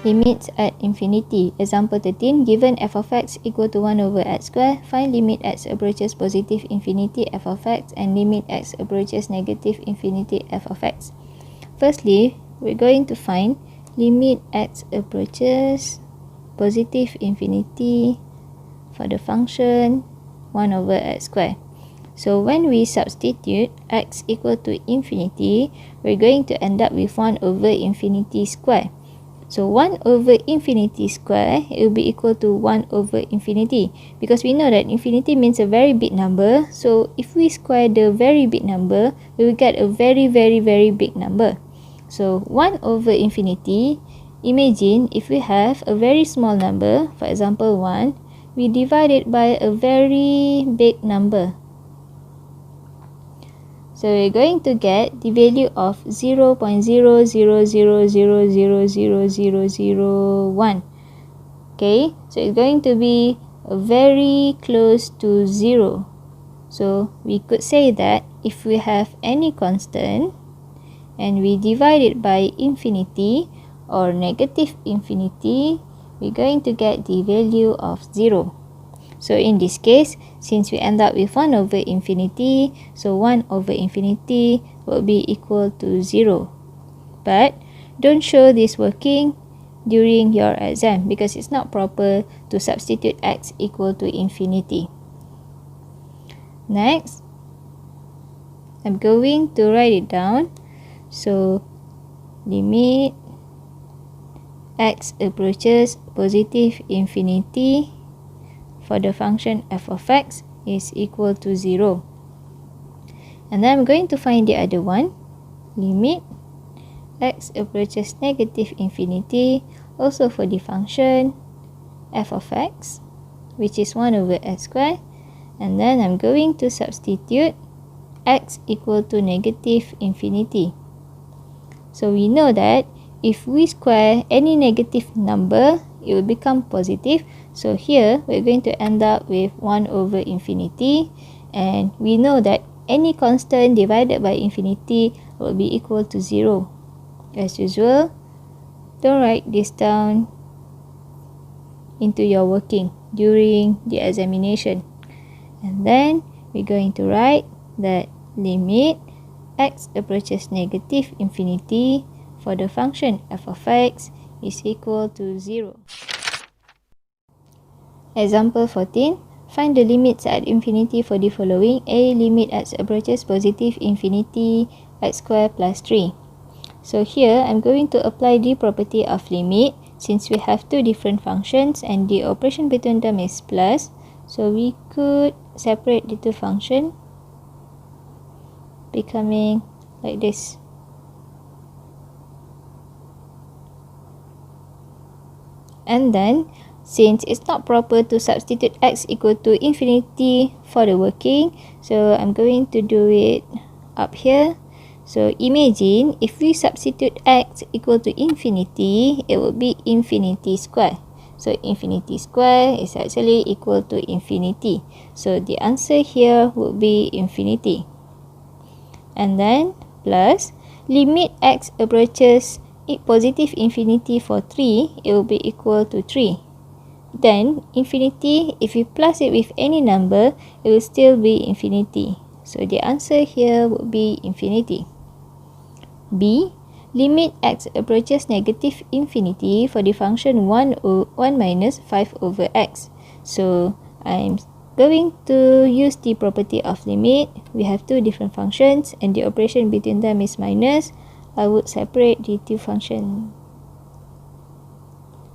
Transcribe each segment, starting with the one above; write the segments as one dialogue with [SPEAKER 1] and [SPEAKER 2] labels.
[SPEAKER 1] limits at infinity. Example 13, given f of x equal to 1 over x squared, find limit x approaches positive infinity f of x and limit x approaches negative infinity f of x. Firstly, we're going to find limit x approaches positive infinity for the function 1 over x squared. So when we substitute x equal to infinity, we're going to end up with 1 over infinity square. So 1 over infinity square, it will be equal to 1 over infinity. Because we know that infinity means a very big number. So if we square the very big number, we will get a very big number. So 1 over infinity, imagine if we have a very small number, for example 1, we divide it by a very big number. So we're going to get the value of 0.0000000001. Okay, so it's going to be very close to 0. So we could say that if we have any constant and we divide it by infinity or negative infinity, we're going to get the value of 0. So in this case, since we end up with 1 over infinity, so 1 over infinity will be equal to 0. But don't show this working during your exam because it's not proper to substitute x equal to infinity. Next, I'm going to write it down. So limit x approaches positive infinity for the function f of x is equal to 0. And then I'm going to find the other one. Limit x approaches negative infinity also for the function f of x, which is 1 over x squared. And then I'm going to substitute x equal to negative infinity. So we know that if we square any negative number, it will become positive. So here we're going to end up with 1 over infinity, and we know that any constant divided by infinity will be equal to 0. As usual, don't write this down into your working during the examination. And then we're going to write that limit x approaches negative infinity for the function f of x is equal to 0. Example 14. Find the limits at infinity for the following. A. Limit x approaches positive infinity x squared plus 3. So here I'm going to apply the property of limit since we have two different functions and the operation between them is plus. So we could separate the two functions, becoming like this. And then, since it's not proper to substitute x equal to infinity for the working, so I'm going to do it up here. So imagine if we substitute x equal to infinity, it would be infinity square. So infinity square is actually equal to infinity. So the answer here would be infinity. And then plus limit x approaches positive infinity for 3, it will be equal to 3. Then infinity, if you plus it with any number, it will still be infinity. So the answer here would be infinity. B. Limit x approaches negative infinity for the function 1 minus 5 over x. So I'm going to use the property of limit. We have two different functions and the operation between them is minus. I would separate the two functions,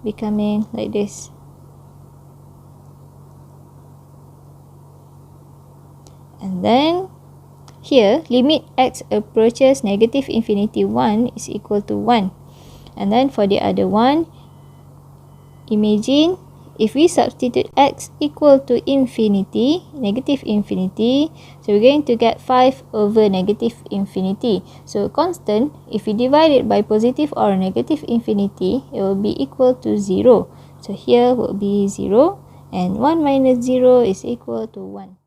[SPEAKER 1] becoming like this. And then here, limit x approaches negative infinity 1 is equal to 1. And then for the other one, imagine if we substitute x equal to infinity, negative infinity, so we're going to get 5 over negative infinity. So constant, if we divide it by positive or negative infinity, it will be equal to 0. So here will be 0, and 1 minus 0 is equal to 1.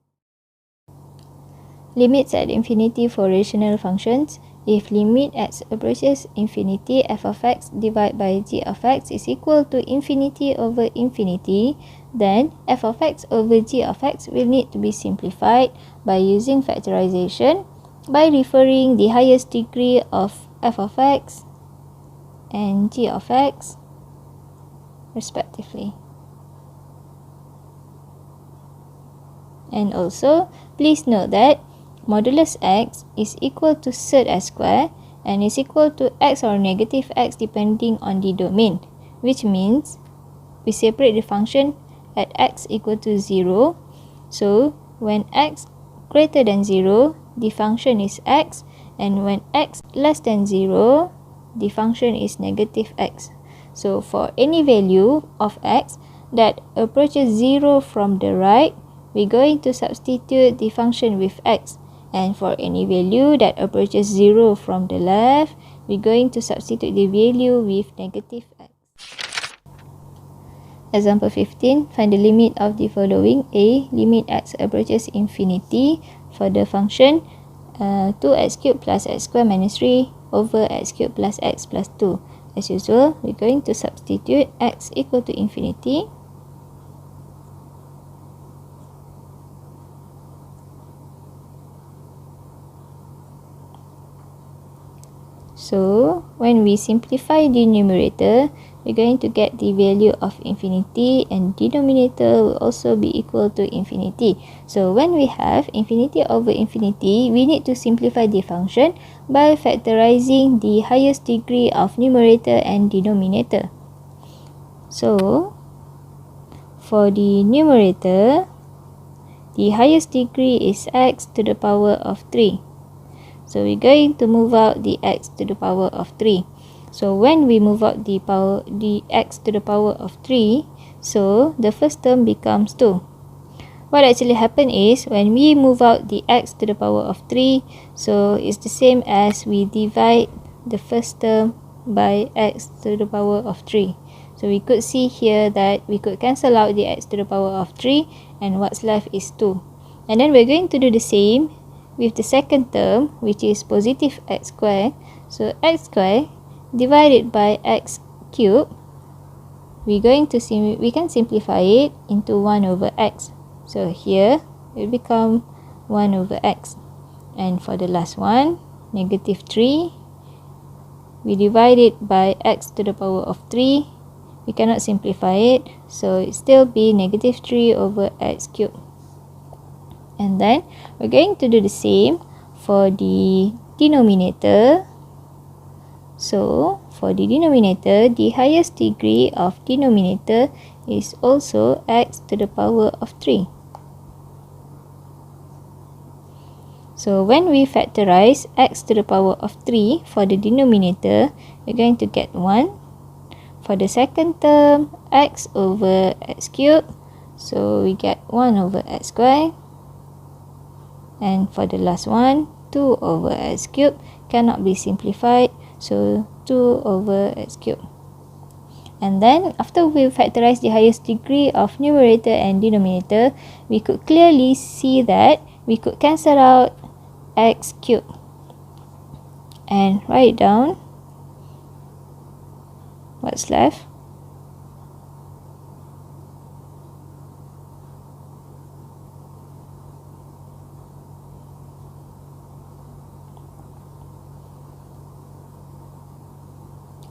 [SPEAKER 1] Limits at infinity for rational functions. if limit x approaches infinity, f of x divided by g of x is equal to infinity over infinity, then f of x over g of x will need to be simplified by using factorization by referring the highest degree of f of x and g of x respectively. And also, please note that modulus x is equal to surd s square and is equal to x or negative x depending on the domain, which means we separate the function at x equal to 0. So, when x greater than 0, the function is x, and when x less than 0, the function is negative x. So, for any value of x that approaches 0 from the right, we're going to substitute the function with x. And for any value that approaches 0 from the left, we're going to substitute the value with negative x. Example 15, find the limit of the following. A, limit x approaches infinity for the function 2x cubed plus x squared minus 3 over x cubed plus x plus 2. As usual, we're going to substitute x equal to infinity. So, when we simplify the numerator, we're going to get the value of infinity, and denominator will also be equal to infinity. So, when we have infinity over infinity, we need to simplify the function by factorizing the highest degree of numerator and denominator. So, for the numerator, the highest degree is x to the power of 3. So we're going to move out the x to the power of 3. So when we move out the x to the power of 3, so the first term becomes 2. What actually happened is, when we move out the x to the power of 3, so it's the same as we divide the first term by x to the power of 3. So we could see here that we could cancel out the x to the power of 3, and what's left is 2. And then we're going to do the same with the second term, which is positive x squared. So x squared divided by x cubed, we can simplify it into 1 over x. So here it will become 1 over x. And for the last one, negative 3, we divide it by x to the power of 3. We cannot simplify it, so it still be negative 3 over x cubed. And then we're going to do the same for the denominator. So for the denominator, the highest degree of denominator is also x to the power of 3. So when we factorize x to the power of 3 for the denominator, we're going to get 1. For the second term, x over x cubed, so we get 1 over x squared. And for the last one, 2 over x cubed cannot be simplified, so 2 over x cubed. And then after we factorize the highest degree of numerator and denominator, we could clearly see that we could cancel out x cubed and write it down. What's left?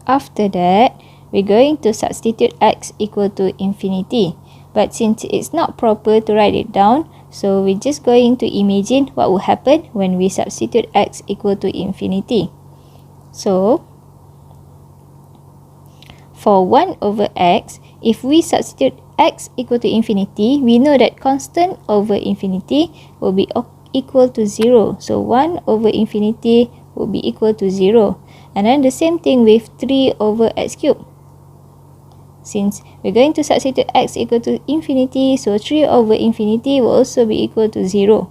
[SPEAKER 1] After that, we're going to substitute x equal to infinity. But since it's not proper to write it down, so we're just going to imagine what will happen when we substitute x equal to infinity. So, for 1 over x, if we substitute x equal to infinity, we know that constant over infinity will be equal to 0. So 1 over infinity will be equal to 0. And then the same thing with 3 over x cubed. Since we're going to substitute x equal to infinity, so 3 over infinity will also be equal to 0.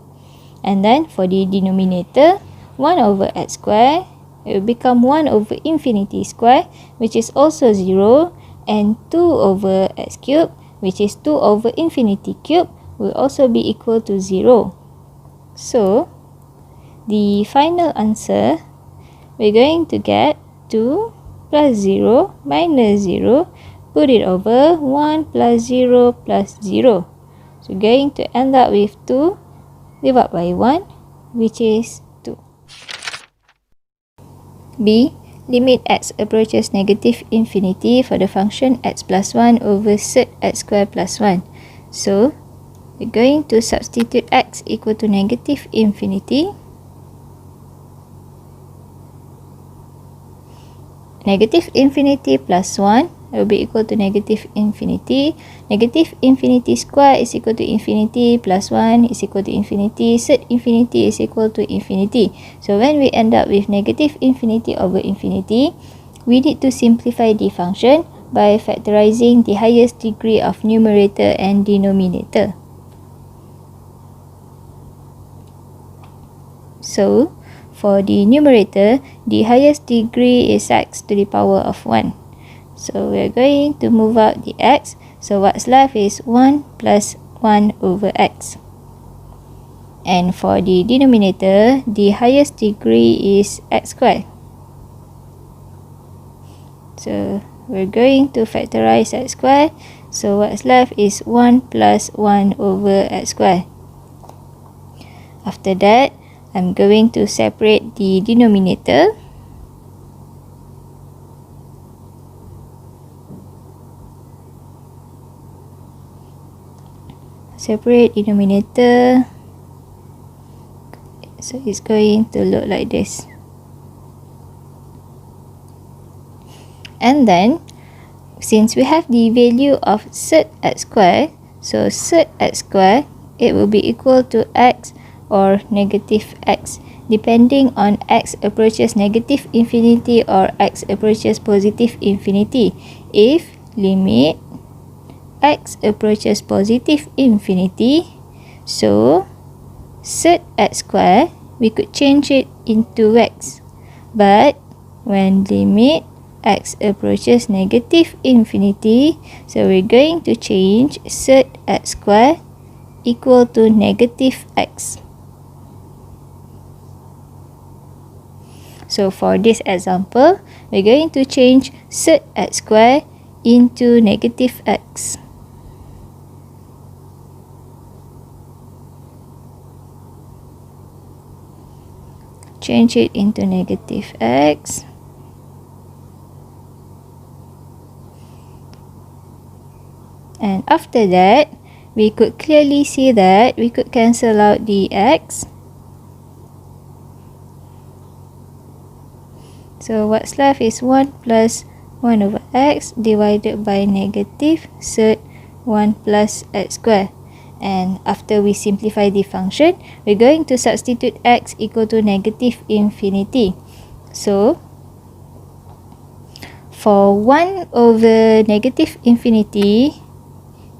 [SPEAKER 1] And then for the denominator, 1 over x squared, it will become 1 over infinity squared, which is also 0. And 2 over x cubed, which is 2 over infinity cubed, will also be equal to 0. So, the final answer we're going to get 2 plus 0 minus 0. Put it over 1 plus 0 plus 0. So we're going to end up with 2 divided by 1, which is 2. B. Limit x approaches negative infinity for the function x plus 1 over cert x squared plus 1. So we're going to substitute x equal to negative infinity. Negative infinity plus 1 will be equal to negative infinity. Negative infinity square is equal to infinity plus 1 is equal to infinity. Cert infinity is equal to infinity. So when we end up with negative infinity over infinity, we need to simplify the function by factorizing the highest degree of numerator and denominator. So for the numerator, the highest degree is x to the power of 1. So we're going to move out the x. So what's left is 1 plus 1 over x. And for the denominator, the highest degree is x squared. So we're going to factorize x squared. So what's left is 1 plus 1 over x squared. After that, I'm going to separate the denominator. Separate denominator. So it's going to look like this. And then, since we have the value of cert x squared, so cert x squared, it will be equal to x or negative x, depending on x approaches negative infinity or x approaches positive infinity. If limit x approaches positive infinity, so cert x squared, we could change it into x. But when limit x approaches negative infinity, so we're going to change cert x squared equal to negative x. So for this example, we're going to change cert x squared into negative x. Change it into negative x. And after that, we could clearly see that we could cancel out the x. So what's left is 1 plus 1 over x divided by negative cert 1 plus x squared. And after we simplify the function, we're going to substitute x equal to negative infinity. So for 1 over negative infinity,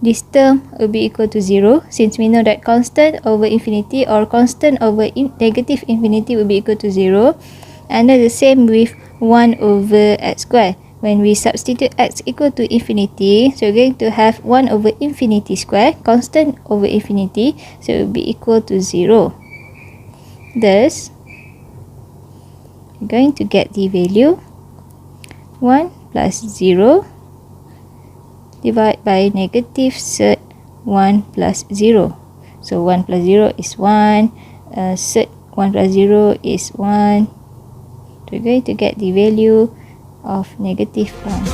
[SPEAKER 1] this term will be equal to 0, since we know that constant over infinity or constant over negative infinity will be equal to 0. And then the same with 1 over x squared. When we substitute x equal to infinity, so we're going to have 1 over infinity square, constant over infinity, so it will be equal to 0. Thus, we're going to get the value 1 plus 0 divided by negative cert 1 plus 0. So 1 plus 0 is 1, cert 1 plus 0 is 1. We're going to get the value of negative 1.